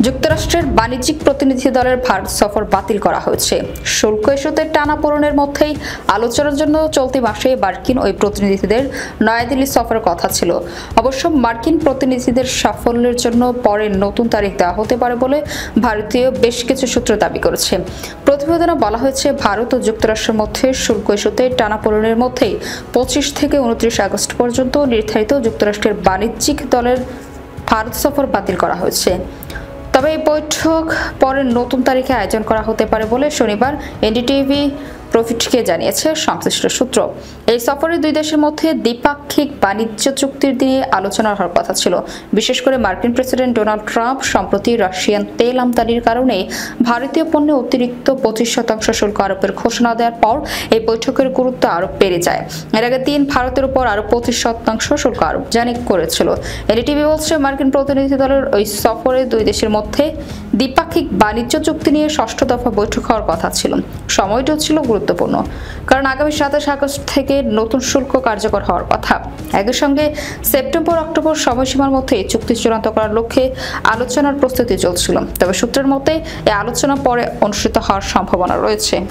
যুক্তরাষ্ট্রের বাণিজ্যিক প্রতিনিধি দলের ভারত সফর বাতিল করা হয়েছে। শুল্ক ইস্যুতে টানাপোড়েনের মধ্যেই আলোচনার জন্য চলতি মাসে মার্কিন ওই প্রতিনিধিদের নয়াদিল্লি সফরের কথা ছিল। অবশ্য মার্কিন প্রতিনিধিদের সাফল্যের জন্য পরে নতুন তারিখ দেওয়া হতে পারে বলে ভারতীয় বেশ কিছু সূত্র দাবি করেছে। প্রতিবেদনে বলা হয়েছে, ভারত ও যুক্তরাষ্ট্রের মধ্যে শুল্ক ইস্যুতে টানাপোড়েনের মধ্যেই 25 থেকে 29 আগস্ট পর্যন্ত নির্ধারিত যুক্তরাষ্ট্রের বাণিজ্যিক দলের ভারত সফর বাতিল করা হয়েছে। তবে এই বৈঠক পরে নতুন তারিখে আয়োজন করা হতে পারে বলে শনিবার এনডিটিভি প্রফিটকে জানিয়েছে সংশ্লিষ্ট সূত্র। এই সফরে দুই দেশের মধ্যে দ্বিপাক্ষিক বাণিজ্য চুক্তির নিয়ে আলোচনা হওয়ার কথা ছিল। বিশেষ করে মার্কিন প্রেসিডেন্ট ডোনাল্ড ট্রাম্প সম্প্রতি রাশিয়ান তেল আমদানির কারণে ভারতীয় পণ্যে অতিরিক্ত 25% শুল্ক আরোপের ঘোষণা দেওয়ার পর এই বৈঠকের গুরুত্ব আরো বেড়ে যায়। এর আগে ভারতের উপর আরো 25% শুল্ক আরোপ জারি করেছিল। এনডিটিভি বলছে, মার্কিন প্রতিনিধি দলের ওই সফরে দুই দেশের মধ্যে দ্বিপাক্ষিক বাণিজ্য চুক্তি নিয়ে 6ষ্ঠ দফা বৈঠক হওয়ার কথা ছিল। সময়টাও ছিল গুরুত্বপূর্ণ, কারণ আগামী 27 আগস্ট থেকে নতুন শুল্ক কার্যকর হওয়ার কথা। একই সঙ্গে সেপ্টেম্বর-অক্টোবর সময়সীমার মধ্যে চুক্তি চূড়ান্ত করার লক্ষ্যে আলোচনার প্রস্তুতি চলছিল। তবে সূত্রের মতে এই আলোচনা পরে অনুষ্ঠিত হওয়ার সম্ভাবনা রয়েছে।